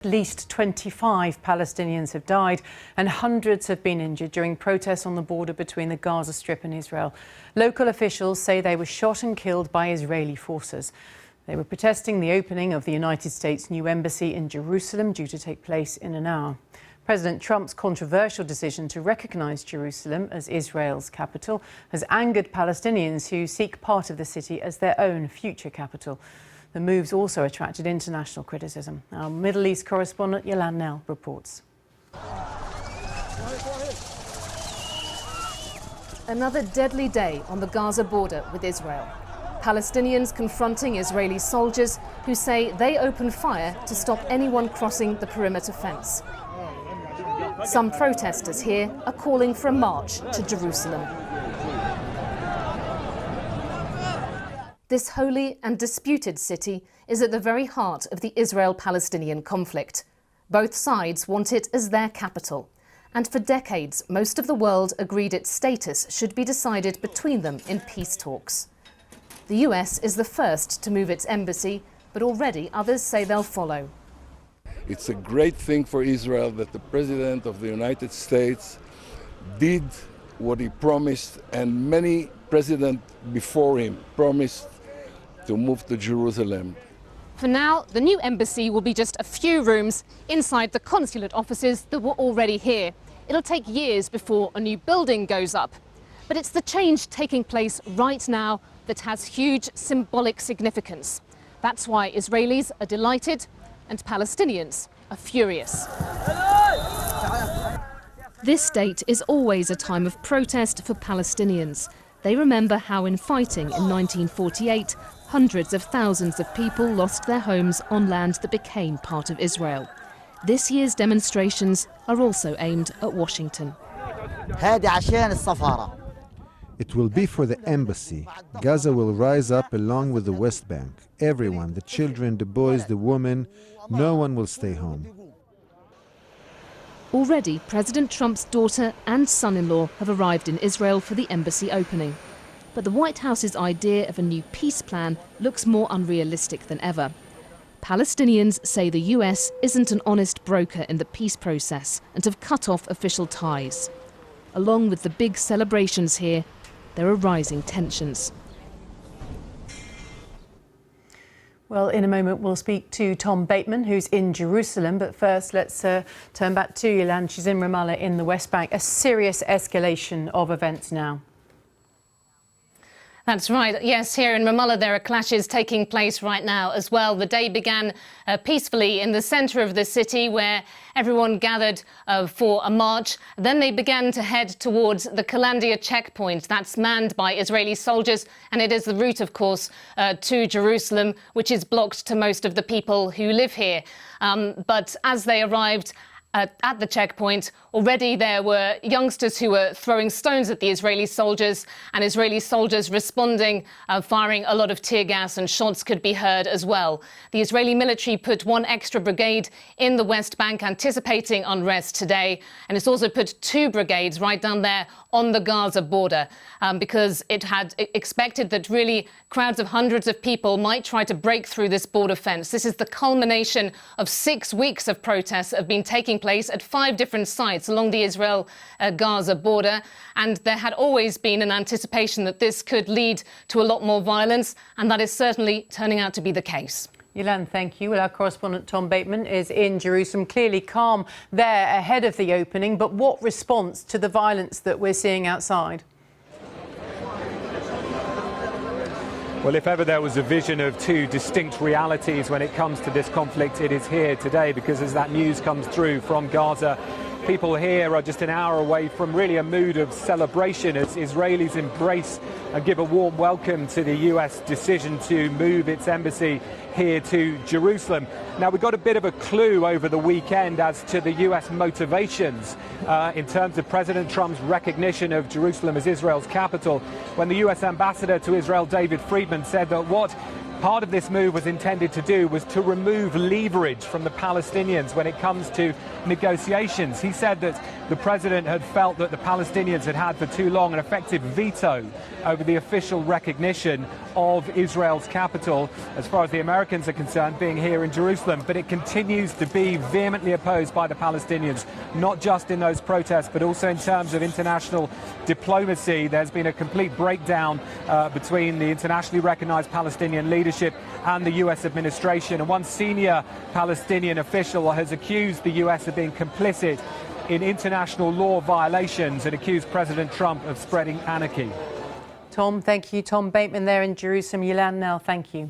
At least 25 Palestinians have died and hundreds have been injured during protests on the border between the Gaza Strip and Israel. Local officials say they were shot and killed by Israeli forces. They were protesting the opening of the United States' new embassy in Jerusalem, due to take place in an hour. President Trump's controversial decision to recognise Jerusalem as Israel's capital has angered Palestinians who seek part of the city as their own future capital. The move's also attracted international criticism. Our Middle East correspondent Yolan Nell reports. Another deadly day on the Gaza border with Israel. Palestinians confronting Israeli soldiers who say they opened fire to stop anyone crossing the perimeter fence. Some protesters here are calling for a march to Jerusalem. This holy and disputed city is at the very heart of the Israel-Palestinian conflict. Both sides want it as their capital. And for decades, most of the world agreed its status should be decided between them in peace talks. The US is the first to move its embassy, but already others say they'll follow. It's a great thing for Israel that the President of the United States did what he promised, and many presidents before him promised to move to Jerusalem. For now, the new embassy will be just a few rooms inside the consulate offices that were already here. It'll take years before a new building goes up. But it's the change taking place right now that has huge symbolic significance. That's why Israelis are delighted and Palestinians are furious. This date is always a time of protest for Palestinians. They remember how in fighting in 1948, hundreds of thousands of people lost their homes on land that became part of Israel. This year's demonstrations are also aimed at Washington. It will be for the embassy. Gaza will rise up along with the West Bank. Everyone, the children, the boys, the women, no one will stay home. Already, President Trump's daughter and son-in-law have arrived in Israel for the embassy opening. But the White House's idea of a new peace plan looks more unrealistic than ever. Palestinians say the US isn't an honest broker in the peace process and have cut off official ties. Along with the big celebrations here, there are rising tensions. Well, in a moment we'll speak to Tom Bateman, who's in Jerusalem. But first, let's turn back to Yolan. She's in Ramallah in the West Bank. A serious escalation of events now. That's right. Yes, here in Ramallah there are clashes taking place right now as well. The day began peacefully in the centre of the city, where everyone gathered for a march. Then they began to head towards the Kalandia checkpoint. That's manned by Israeli soldiers, and it is the route, of course, to Jerusalem, which is blocked to most of the people who live here. But as they arrived at the checkpoint, already there were youngsters who were throwing stones at the Israeli soldiers, and Israeli soldiers responding, firing a lot of tear gas, and shots could be heard as well. The Israeli military put one extra brigade in the West Bank, anticipating unrest today, and it's also put 2 brigades right down there on the Gaza border, because it had expected that really crowds of hundreds of people might try to break through this border fence. This is the culmination of 6 weeks of protests that have been taking place at 5 different sites along the Israel-Gaza border, and there had always been an anticipation that this could lead to a lot more violence, and that is certainly turning out to be the case. Yolan, thank you. Well, our correspondent Tom Bateman is in Jerusalem. Clearly calm there ahead of the opening, but what response to the violence that we're seeing outside? Well, if ever there was a vision of 2 distinct realities when it comes to this conflict, it is here today, because as that news comes through from Gaza, people here are just an hour away from really a mood of celebration as Israelis embrace and give a warm welcome to the US decision to move its embassy here to Jerusalem. Now, we got a bit of a clue over the weekend as to the US motivations in terms of President Trump's recognition of Jerusalem as Israel's capital, when the US ambassador to Israel, David Friedman, said that what part of this move was intended to do was to remove leverage from the Palestinians when it comes to negotiations. He said that the president had felt that the Palestinians had had for too long an effective veto over the official recognition of Israel's capital, as far as the Americans are concerned, being here in Jerusalem. But it continues to be vehemently opposed by the Palestinians, not just in those protests, but also in terms of international diplomacy. There's been a complete breakdown between the internationally recognized Palestinian leadership and the US administration. And one senior Palestinian official has accused the US of being complicit in international law violations and accused President Trump of spreading anarchy. Tom, thank you. Tom Bateman there in Jerusalem. Yilan now, thank you.